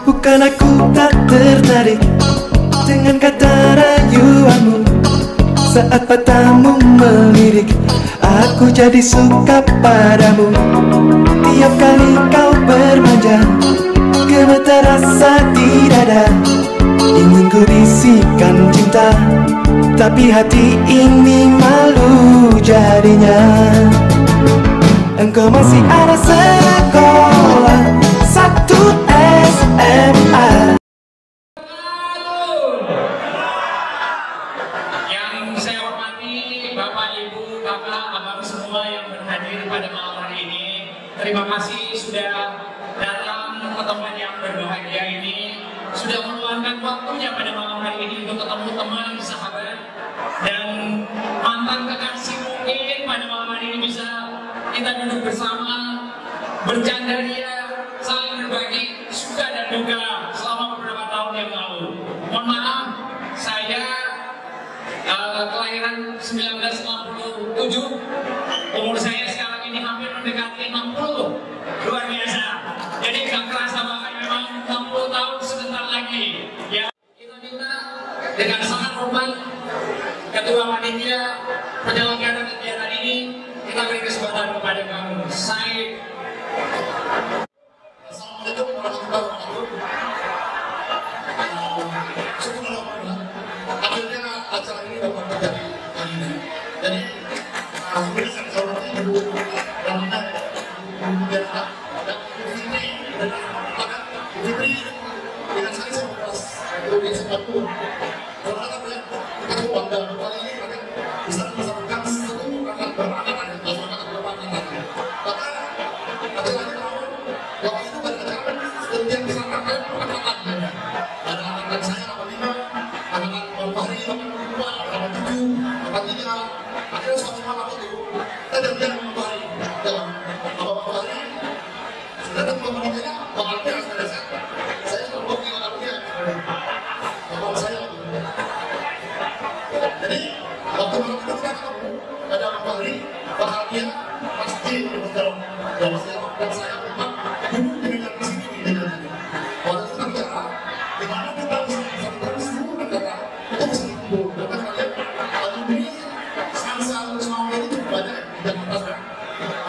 Bukan aku tak tertarik dengan kata rayuanmu. Saat matamu melirik, aku jadi suka padamu. Tiap kali kau bermanja, gemetar rasa di dada. Ingin ku bisikan cinta, tapi hati ini malu jadinya. Engkau masih ada sekolah, satu SMA. Yang saya hormati Bapak, Ibu, Kakak, Abang semua yang berhadir pada malam hari ini. Terima kasih sudah datang ke tempat yang berbahagia ini, sudah meluangkan waktunya pada malam hari ini untuk ketemu teman, sahabat, dan mantan kekasih. Mungkin pada malam hari ini bisa kita duduk bersama, bercanda ria, saling berbagi suka dan duka selama beberapa tahun yang lalu. Mohon maaf, saya kelahiran 1967, umur saya sekarang ini hampir mendekati 60, luar biasa. Jadi gak kerasa banget, memang 60 tahun sebentar lagi. Ya, kita minta dengan sangat hormat Ketua Panitia penyelenggara kegiatan ini, kita beri kesempatan kepada kamu. Assalamualaikum warahmatullahi wabarakatuh. Akhirnya acara ini dapat terjadi hari ini. Jadi, sebenarnya saya hormati Ibu Ramina, Ibu Gerda, dan Ibu Fitri, dan Ibu Fitri dengan saya beras untuk sepatu. Karena kalian kita bangga kali ini kalian bisa bersatukan seluruh kakak beranak dan kakak beranak. Karena ada lagi tahun waktu itu berkecamatan setiap misalkan kalian perkataan ada anak saya nama 5, anak Bang Fahri nama 2, nama 7, nama 3. Akhirnya suatu malam itu kita janjian sama Bang Fahri. Dalam Bang Fahri sudah datang ke Malaysia, Bang Alpia saya terbukti dengan Alpia. Bapak saya. Jadi waktu malam itu kita ketemu ada Bang Fahri, Bang Alpia, pasti dalam dan saya memang duduk di meja di sini di meja ini. Waktu kita bicara, di mana kita bisa seluruh negara itu bisa kumpul. Bahkan kalian ini sangat semua ini cukup banyak di Jakarta sekarang.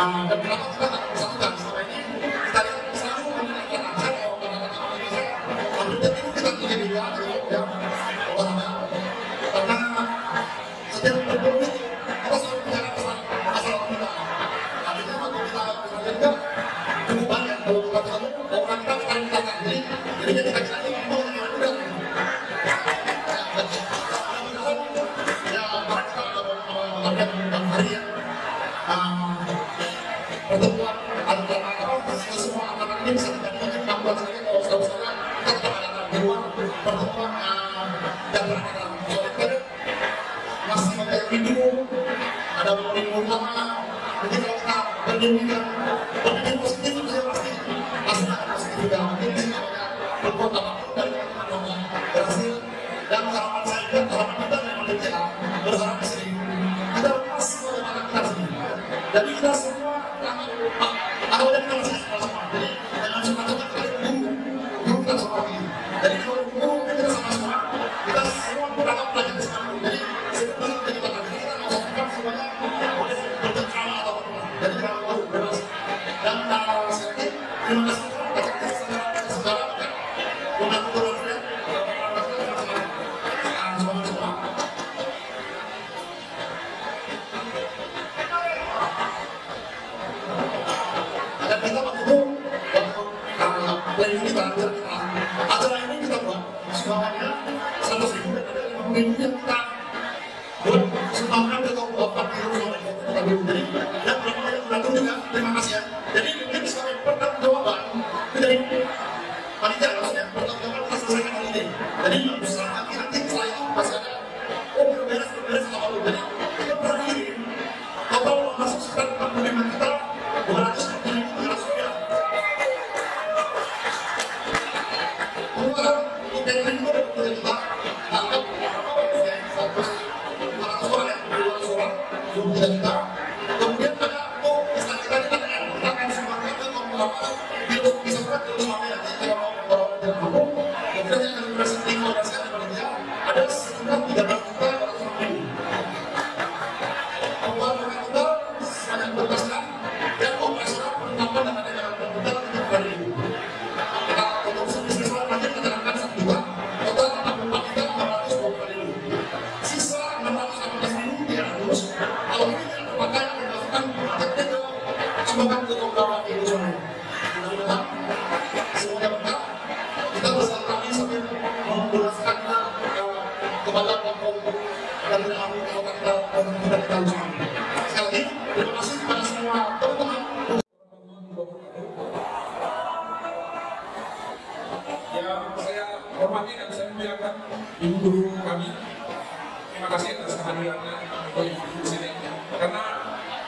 Dan kenapa kita tak bersatukan selama ini? Kita lihat selalu menggunakan aksen atau kata-kata Indonesia. Hampir itu kita punya juga, ya, karena setiap berpolitik kita selalu bicara masalah kita. Artinya waktu kita juga cukup banyak kalau kita ketemu dan orang kita saling kata. Jadi kita kira ini mau yang mudah. Ya, mereka Bang Fahri ya. Pertemuan antara semua anak ini bisa dijadikan tambahan saja kalau saudara kita tetap ada di luar pertemuan dan berada masih ada minum, ada minum lama. Jadi kalau kita berdemika, berpikir positif itu saya pasti ada positif juga. Mungkin di sini ada berbuat apapun dari acara ini kita buat sumbangannya 100.000 dan ada 50.000 yang kita buat sumbangan ke Bapak Guru kita dulu. Jadi dan berapa yang datang juga terima kasih ya. Jadi mungkin sebagai pertanggungjawaban dari panitia maksudnya pertanggungjawaban kita selesaikan hal ini. Jadi bisa nanti setelah itu masih ada beres atau apa. Jadi kita berakhir total masuk sekitar 45 juta 200.000 rupiah. Kemudian catering itu ada 3 juta, tangkap berapa ya? 200 orang ya, 200 orang 23 juta. Kemudian ada istilah kita akan sumbangkan ke komunitas untuk bisa buat ke rumahnya nanti kalau mau orang dari kampung. Kemudian yang akan dikomunikasikan kepada dia ada sekitar 13 juta 250.000. Pembangunan kita sebanyak 12 dan operasional penerapan dan ada jalan berputar untuk 2.000. Kita untuk siswa nanti kita terangkan 1 juta, total 64 juta 420.000. Sisa 618.300. Kalau ini tidak terpakai akan dilakukan prakteknya ke sumbangan ke kawan ini semua. Mudah-mudahan semuanya lengkap. Kita bersilaturahmi sambil menjelaskan kepada kampung dan kami kota kita usaha. Sekali lagi terima kasih kepada semua teman-teman. Yang saya hormati dan saya muliakan ibu guru kami. Terima kasih atas kehadirannya untuk ibu guru sini. Karena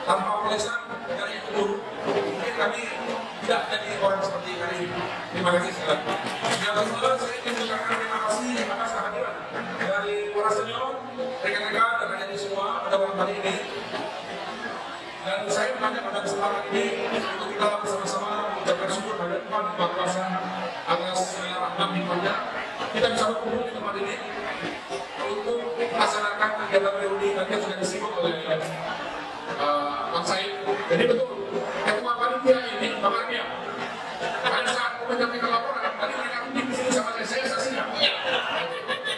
tanpa pesan dari ibu guru, mungkin kami tidak jadi orang seperti hari ini. Terima kasih sekali. Yang kedua, saya ingin mengucapkan terima kasih atas kehadiran dari para senior, rekan-rekan dan adik semua pada malam hari ini. Dan saya mengajak pada kesempatan ini untuk kita bersama-sama mengucapkan syukur pada Tuhan Yang Maha Kuasa atas segala rahmat nikmatnya. Kita bisa berkumpul di tempat ini untuk melaksanakan kegiatan reuni dan yang sudah disebut oleh Bang Said. Jadi betul, ketua panitia ini Bang Ardia. Pada saat menyampaikan laporan, tadi mereka di sini sama saya saksinya.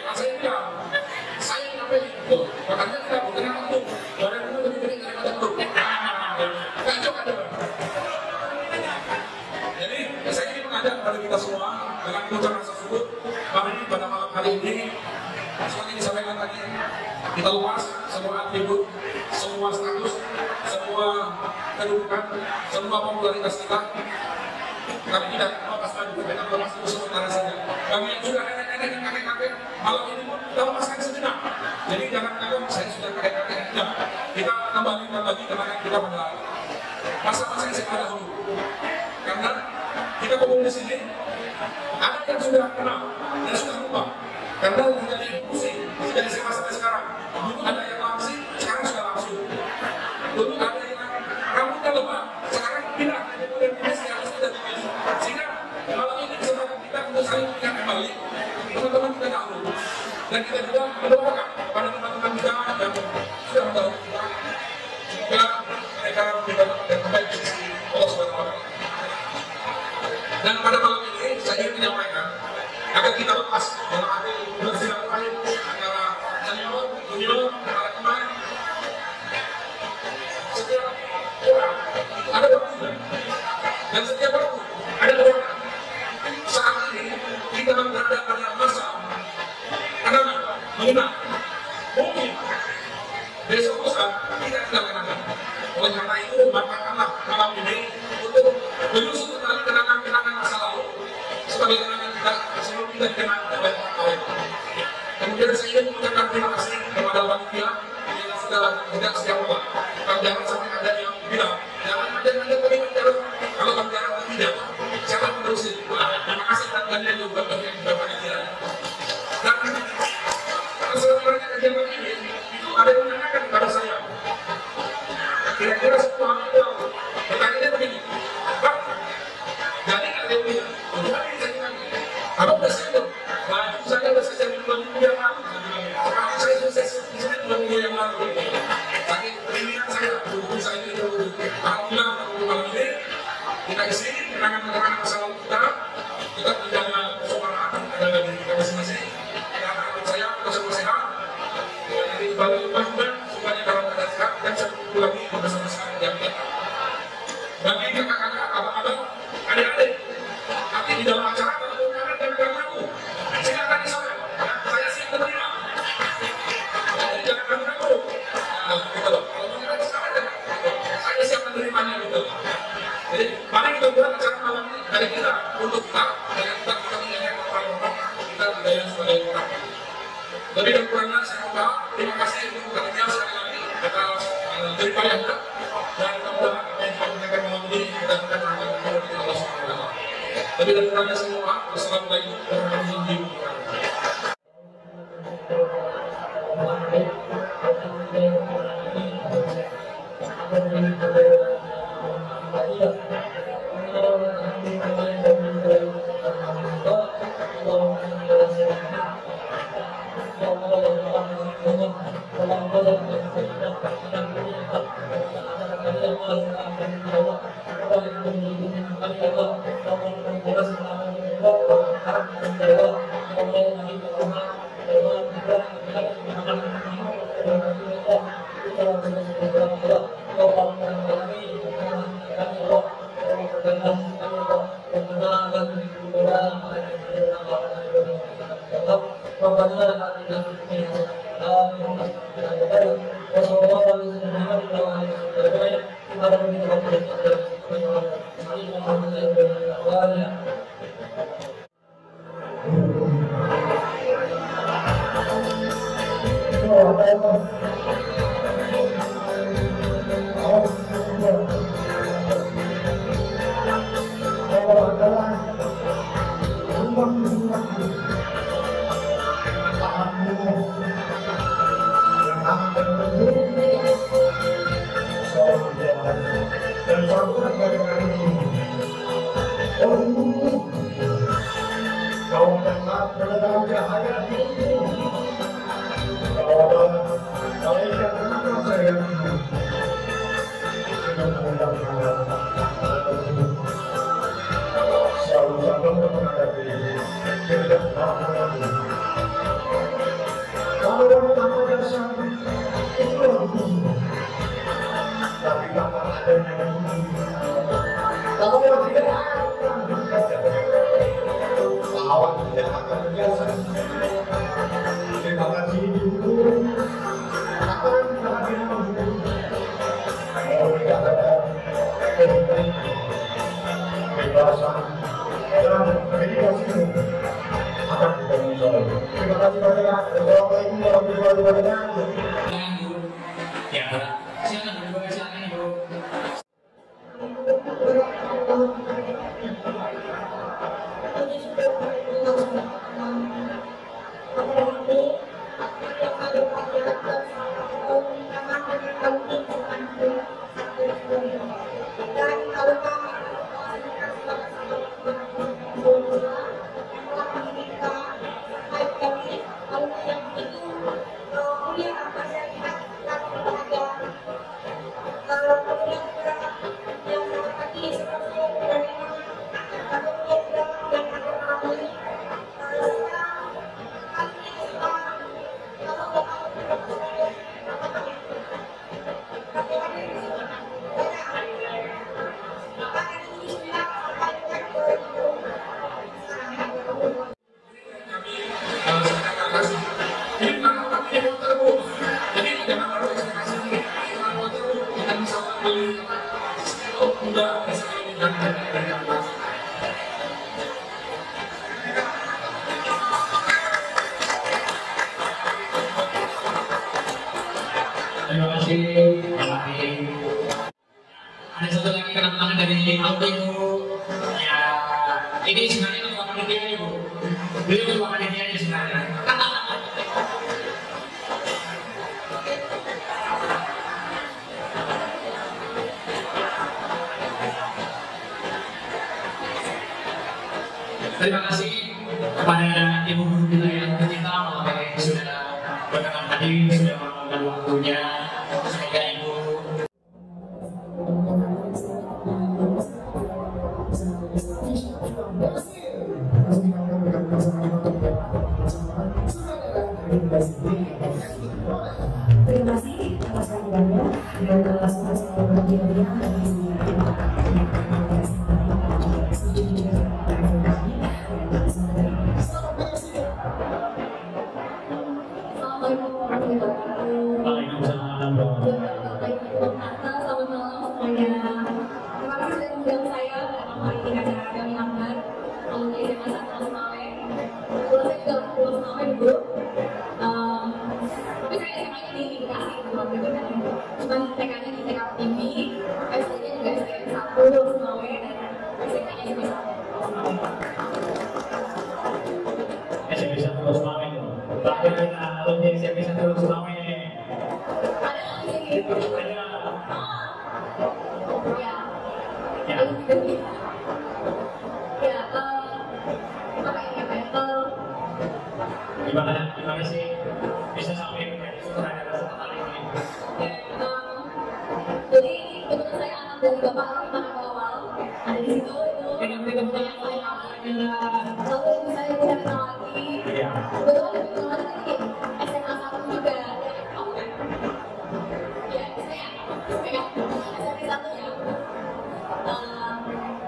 Bang Said bilang, saya nyampein itu, makanya kita bukan untuk badan itu lebih gede daripada itu. Kacau ada. Jadi saya ingin mengajak kepada kita semua dengan ucapan rasa syukur. Mari pada malam hari ini, seperti disampaikan tadi, kita luas semua atribut, semua status, semua kedudukan, semua popularitas kita. Kami tidak melepaskan kita lepas itu sementara saja. Bagi yang sudah nenek-nenek dan kakek-kakek, malam ini pun kita lepaskan sejenak. Jadi jangan kagum saya sudah kakek-kakek tidak. Kita kembalikan lagi kenangan kita pada masa-masa yang saya dahulu. Karena kita kumpul di sini, ada yang sudah kenal dan sudah lupa. Karena menjadi evolusi dari sampai sekarang. Dulu ada yang langsing, sekarang sudah langsung. Dulu ada yang rambutnya lebat, sekarang pindah dari model biasa yang harus tidak dipilih. Sehingga malam ini kesempatan kita untuk saling mengingat kembali teman-teman kita dahulu. Dan kita juga mendoakan kepada teman-teman kita yang sudah mendahului kita. Semoga mereka menjadi yang terbaik di sisi Allah Subhanahu wa Ta'ala. Dan pada malam ini saya ingin menyampaikan agar kita lepas dalam arti bersilaturahim antara senior, junior, antara teman. Setiap orang ada waktunya dan setiap waktu ada orang. Saat ini kita berada pada masa kenangan, mengenang. Mungkin besok lusa tidak kenangan. Oleh karena itu manfaatkanlah malam ini untuk menyusun kembali kenangan-kenangan masa lalu sebagai kenangan kita sebelum kita dikenal oleh orang lain. Kemudian saya ingin mengucapkan terima kasih kepada panitia yang sudah tidak setiap orang. Jangan sampai ada yang bilang jangan ada terlibat dalam kalau jangan tidak siapa menerusin. Terima kasih dan kalian juga bagi yang sudah panitia. Dan keseluruhannya kegiatan ini itu ada yang menanyakan kepada saya. Kira-kira semua hal itu pertanyaannya begini, Pak, jadi ada yang bilang, apa presiden? Baju saya sudah sejak 2 minggu yang lalu. Sekarang saya sudah di sini 2 minggu yang lalu. Saking pilihan saya, buku saya ini dulu. Alhamdulillah, malam ini kita isi kenangan-kenangan masa lalu kita menjaga kesopanan ada di kita masing-masing. Dan harapan saya kita semua sehat. Dari balik rumah juga supaya dalam keadaan sehat dan satu lagi bersama-sama yang kita. Bagi kakak-kakak, abang-abang, adik-adik, nanti di dalam acara kalau Lebih dan kurangnya saya mohon terima kasih untuk kalian sekali lagi atas daripadanya dan mudah-mudahan apa yang disampaikan malam ini mudah-mudahan bermanfaat bagi Allah SWT. Lebih dan kurangnya saya mohon. Wassalamualaikum warahmatullahi wabarakatuh. Terima kasih. Ada satu lagi kenalangan dari Aldo Ibu. Ya, ini sebenarnya ketua panitia Ibu. Beliau ketua panitianya sebenarnya. Terima kasih kepada Ibu Guru kita yang tercinta malam ini sudah berkenan hadir, sudah meluangkan waktunya. Semoga Ibu terima kasih atas kehadirannya dan atas berbahagia waktu itu kan cuma TK-nya di TK ini, SD-nya juga SDN 1 Sumawe dan SMP-nya juga SMP 1 Sumawe itu. Terakhir kita alumni SMP 1 Sumawe. ada lagi gitu. Ada. Ya. Ya. Ya, apa ini apa ya? Gimana sih bisa sampai menjadi sutradara setelah ini? Jadi kebetulan saya anak dari bapak Iman Awal ada di situ itu. Ini kebetulan saya Lalu ibu saya tidak kenal lagi. Iya. Kebetulan lebih kenal lagi SMA 1 juga. Ya, saya SMA 1 ya.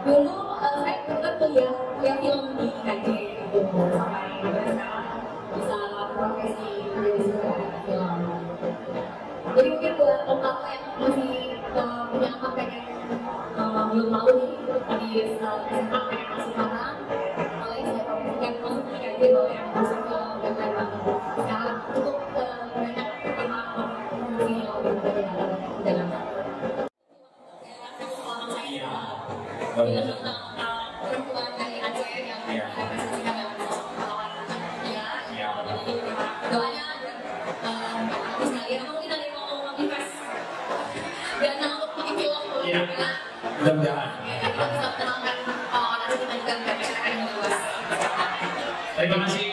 Dulu saya kebetulan kuliah film di KJ gitu sampai sekarang bisa profesi menjadi sutradara film. Jadi mungkin buat teman-teman yang masih punya anak pengen belum tahu nih di SMA pengen masuk mana, mulai saya promosikan masuk di KJ bahwa yang masuk ke dan lain banget. Sekarang untuk banyak teman-teman promosi yang lebih dalam. Film tentang perempuan dari Aceh yang representasikan dalam pahlawan ya. Doanya aku sekalian mungkin ada yang mau invest dana untuk bikin film Iya. Mudah-mudahan. kita bisa mengenalkan anak kita juga ke masyarakat yang luas. Terima kasih.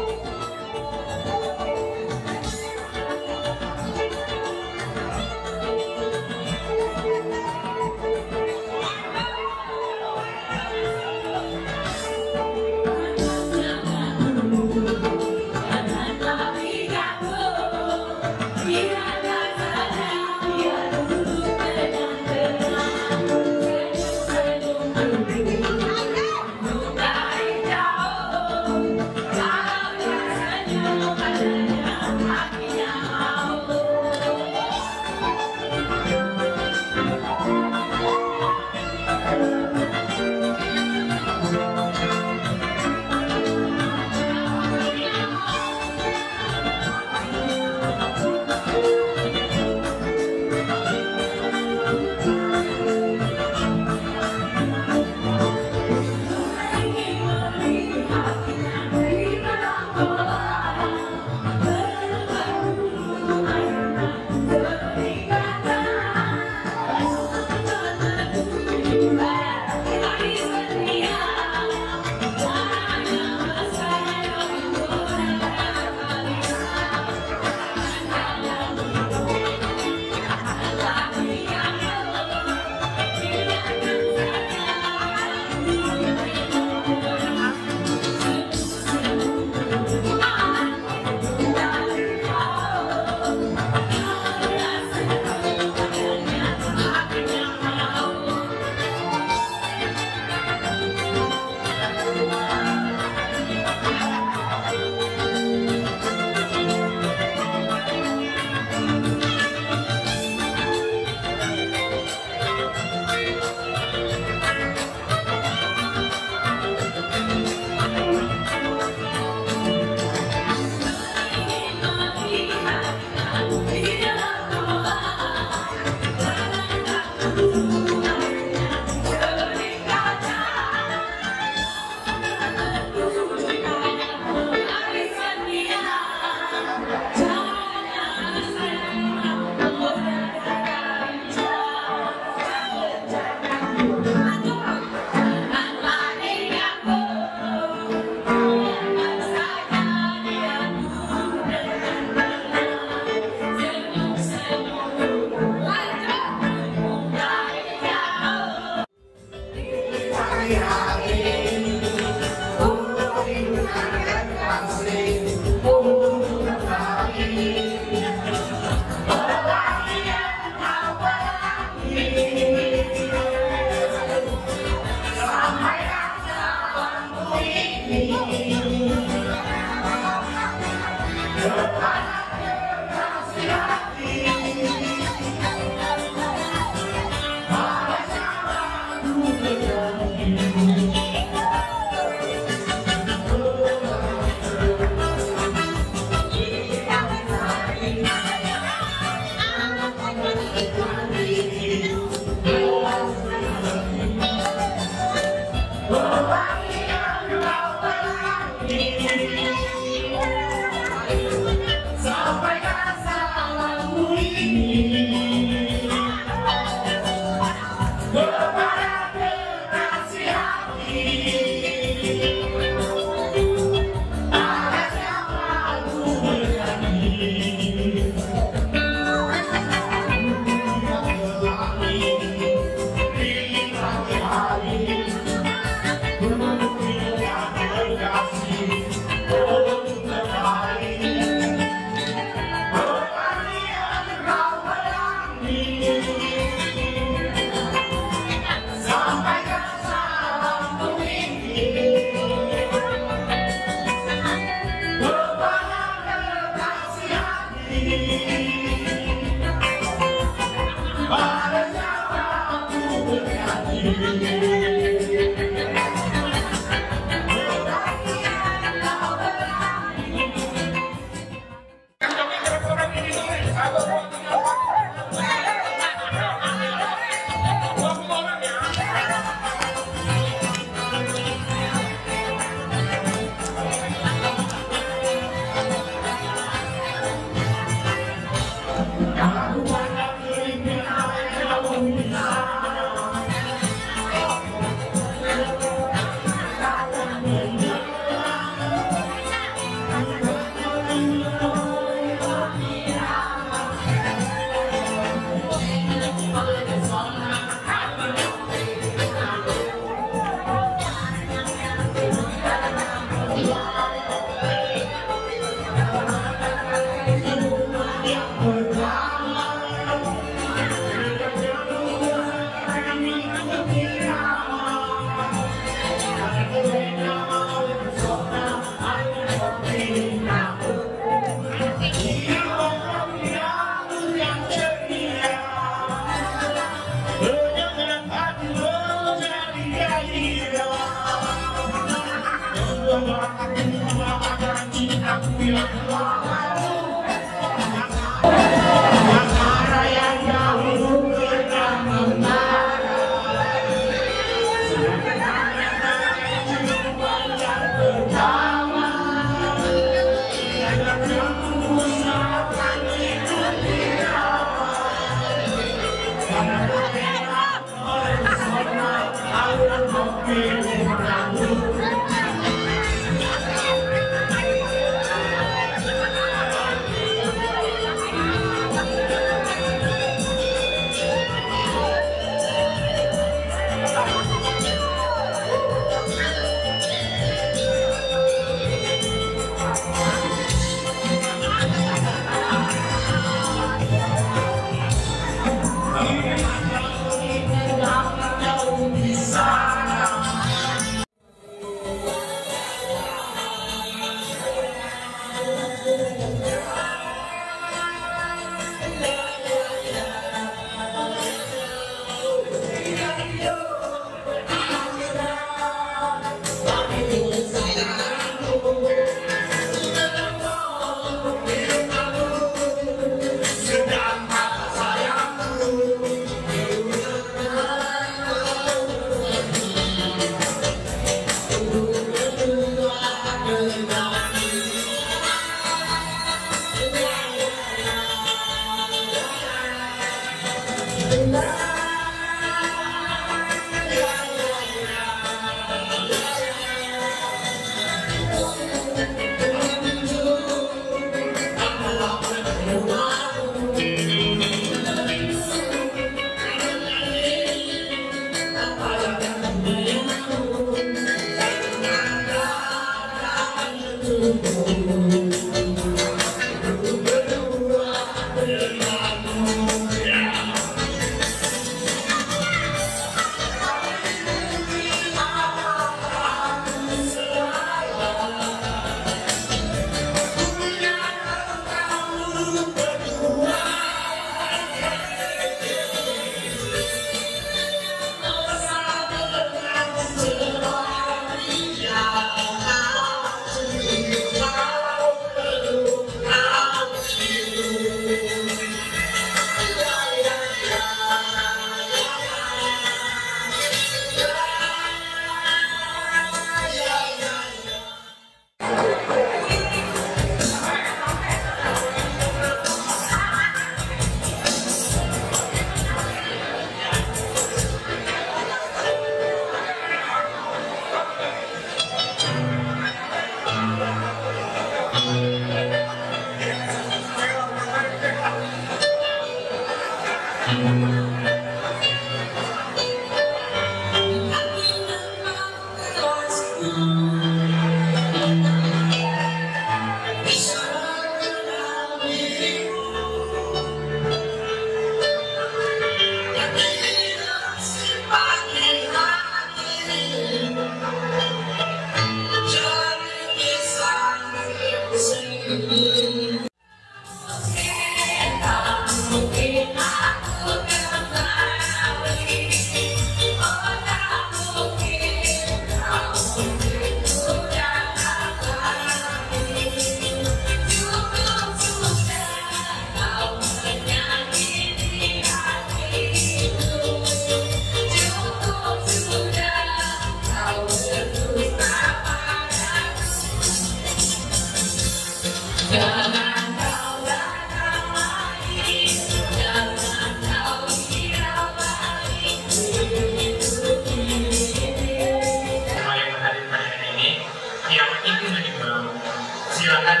silakan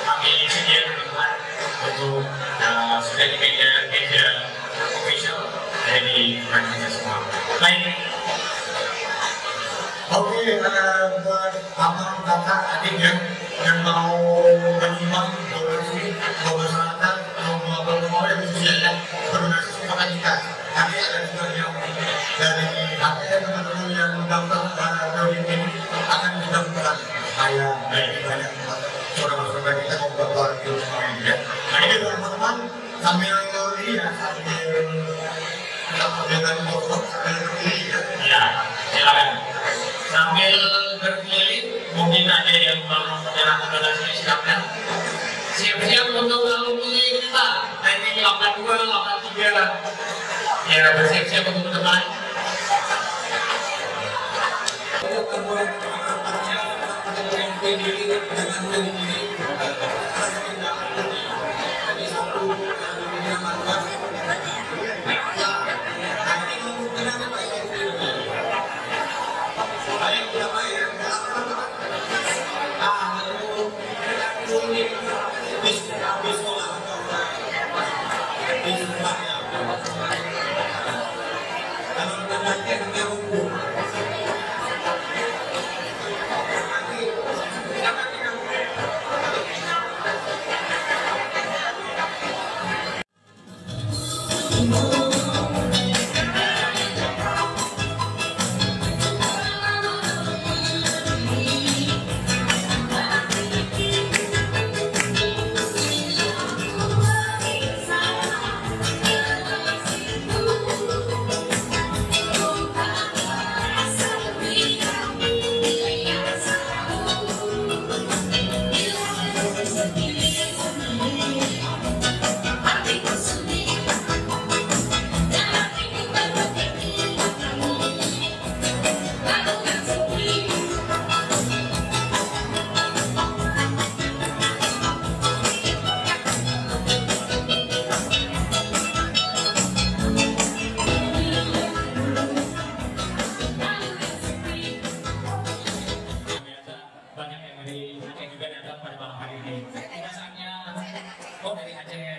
kami sedia teman-teman untuk sudah di media official dari Indonesia semua. Baik. Oke, buat abang, kakak, adik yang mau menyumbang donasi ke masyarakat mau yang khususnya berdonasi kepada kita. Nanti ada juga yang dari APN teman-teman yang mendaftar dari ini akan didaftarkan. Saya banyak saudara-saudara kita mau berbuat di rumah ini. Nah ini teman-teman sambil lihat sambil dengan foto ya, silakan. Sambil berkeliling, mungkin ada yang mau menyerahkan donasi, silakan. Siap-siap untuk alumni kita, ranking 82, 83. Ya, bersiap-siap untuk teman.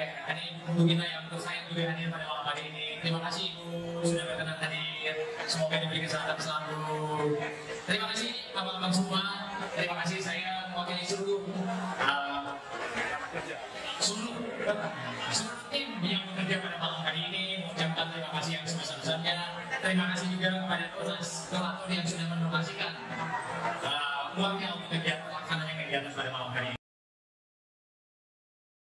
ada ibu kita yang tersayang juga hadir pada malam hari ini. Terima kasih Ibu sudah berkenan hadir. Semoga diberi kesehatan selalu. Terima kasih abang-abang semua. Terima kasih saya mewakili seluruh tim yang bekerja pada malam hari ini. Mengucapkan terima kasih yang sebesar-besarnya. Terima kasih juga kepada donatur yang sudah mendonasikan uangnya untuk kegiatan pelaksanaan kegiatan pada malam hari ini.